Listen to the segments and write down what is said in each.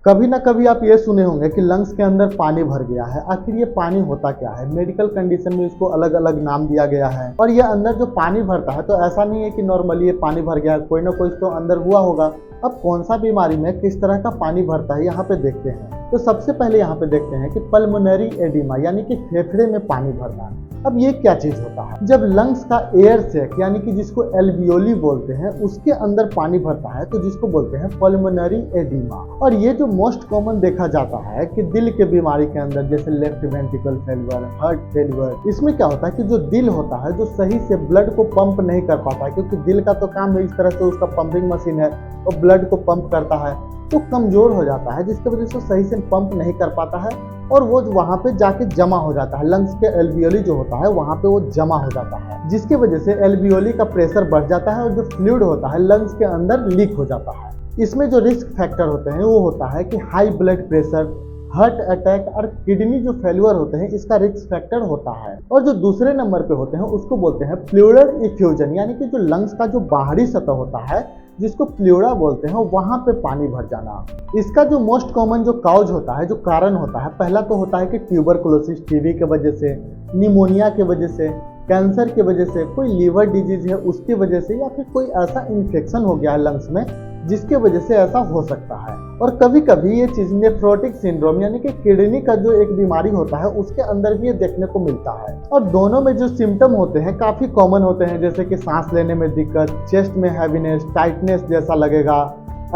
कभी ना कभी आप ये सुने होंगे कि लंग्स के अंदर पानी भर गया है। आखिर ये पानी होता क्या है? मेडिकल कंडीशन में इसको अलग अलग नाम दिया गया है। और ये अंदर जो पानी भरता है तो ऐसा नहीं है कि नॉर्मली ये पानी भर गया है, कोई ना कोई तो अंदर हुआ होगा। अब कौन सा बीमारी में किस तरह का पानी भरता है यहाँ पे देखते हैं। तो सबसे पहले यहाँ पे देखते हैं कि पल्मोनरी एडिमा यानी कि फेफड़े में पानी भरना। अब ये क्या चीज होता है? जब लंग्स का एयर सैक यानी कि जिसको एल्वियोली बोलते हैं उसके अंदर पानी भरता है तो जिसको बोलते हैं पल्मोनरी एडिमा। और ये जो मोस्ट कॉमन देखा जाता है कि दिल के बीमारी के अंदर, जैसे left ventricle failure, heart failure, इसमें क्या होता है कि जो दिल होता है जो सही से ब्लड को पंप नहीं कर पाता है, क्योंकि दिल का तो काम है इस तरह से, उसका पंपिंग मशीन है और ब्लड को पंप करता है, तो कमजोर हो जाता है जिसकी वजह से सही से पंप नहीं कर पाता है और वो वहां पे जाके जमा हो जाता है। लंग्स के एल्वियोली जो होता है वहां पे वो जमा हो जाता है, जिसकी वजह से एल्वियोली का प्रेशर बढ़ जाता है और जो फ्लूइड होता है लंग्स के अंदर लीक हो जाता है। इसमें जो रिस्क फैक्टर होते हैं वो होता है कि high blood pressure, heart attack और किडनी जो फेल्यूर होते हैं इसका रिस्क फैक्टर होता है। और जो दूसरे नंबर पे होते हैं उसको बोलते हैं प्लूरल इफ्यूजन, यानी कि जो लंग्स का जो बाहरी सतह होता है जिसको प्लूरा बोलते हैं वहां पे पानी भर जाना। इसका जो मोस्ट कॉमन जो काउज होता है, जो कारण होता है, पहला तो होता है कि ट्यूबरकुलोसिस, टीबी के वजह से, निमोनिया के वजह से, कैंसर की वजह से, कोई लीवर डिजीज है उसकी वजह से, या फिर कोई ऐसा इन्फेक्शन हो गया है लंग्स में जिसके वजह से ऐसा हो सकता है। और कभी कभी ये चीज नेफ्रोटिक सिंड्रोम यानी कि किडनी का जो एक बीमारी होता है उसके अंदर भी ये देखने को मिलता है। और दोनों में जो सिम्टम होते हैं काफी कॉमन होते हैं, जैसे कि सांस लेने में दिक्कत, चेस्ट में हैवीनेस, टाइटनेस जैसा लगेगा,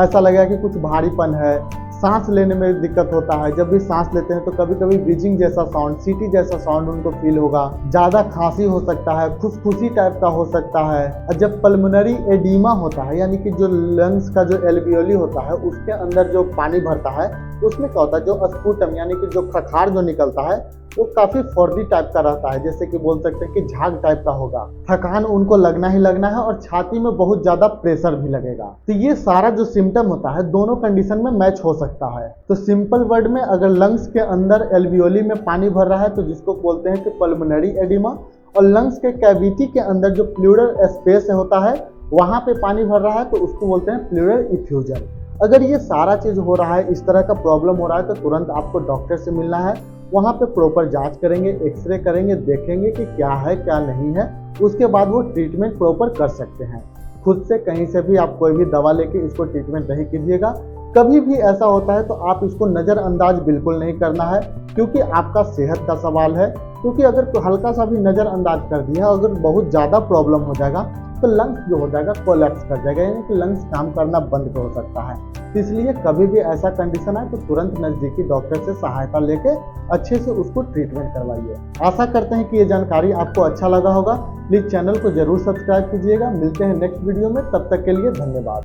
ऐसा लगेगा कि कुछ भारीपन है, सांस लेने में दिक्कत होता है। जब भी सांस लेते हैं तो कभी कभी व्हीजिंग जैसा साउंड, सीटी जैसा साउंड उनको फील होगा, ज्यादा खांसी हो सकता है, खुशखुशी टाइप का हो सकता है। और जब पल्मोनरी एडिमा होता है यानी कि जो लंग्स का जो एल्वियोली होता है उसके अंदर जो पानी भरता है उसमें क्या होता है, जो स्पूटम यानी कि जो खखार जो निकलता है वो काफी फर्दी टाइप का रहता है, जैसे कि बोल सकते हैं कि झाग टाइप का होगा। थकान उनको लगना ही लगना है और छाती में बहुत ज्यादा प्रेशर भी लगेगा। तो ये सारा जो सिम्टम होता है दोनों कंडीशन में मैच हो सकता है। तो सिंपल वर्ड में अगर लंग्स के अंदर एल्वियोली में पानी भर रहा है तो जिसको बोलते हैं कि पल्मोनरी एडिमा, और लंग्स के कैविटी के अंदर जो प्लूरल स्पेस होता है वहां पे पानी भर रहा है तो उसको बोलते हैं प्लूरल इफ्यूजन। अगर ये सारा चीज हो रहा है, इस तरह का प्रॉब्लम हो रहा है, तो तुरंत आपको डॉक्टर से मिलना है। वहाँ पे प्रॉपर जांच करेंगे, एक्सरे करेंगे, देखेंगे कि क्या है क्या नहीं है, उसके बाद वो ट्रीटमेंट प्रॉपर कर सकते हैं। खुद से कहीं से भी आप कोई भी दवा लेके इसको ट्रीटमेंट नहीं कीजिएगा। कभी भी ऐसा होता है तो आप इसको नज़रअंदाज बिल्कुल नहीं करना है, क्योंकि आपका सेहत का सवाल है। क्योंकि अगर हल्का सा भी नज़रअंदाज कर दिया, अगर बहुत ज़्यादा प्रॉब्लम हो जाएगा तो लंग्स जो हो जाएगा कोलैप्स कर जाएगा, यानी कि लंग्स काम करना बंद हो सकता है। इसलिए कभी भी ऐसा कंडीशन आए तो तुरंत नज़दीकी डॉक्टर से सहायता लेके अच्छे से उसको ट्रीटमेंट करवाइए। आशा करते हैं कि ये जानकारी आपको अच्छा लगा होगा। प्लीज़ चैनल को जरूर सब्सक्राइब कीजिएगा। मिलते हैं नेक्स्ट वीडियो में, तब तक के लिए धन्यवाद।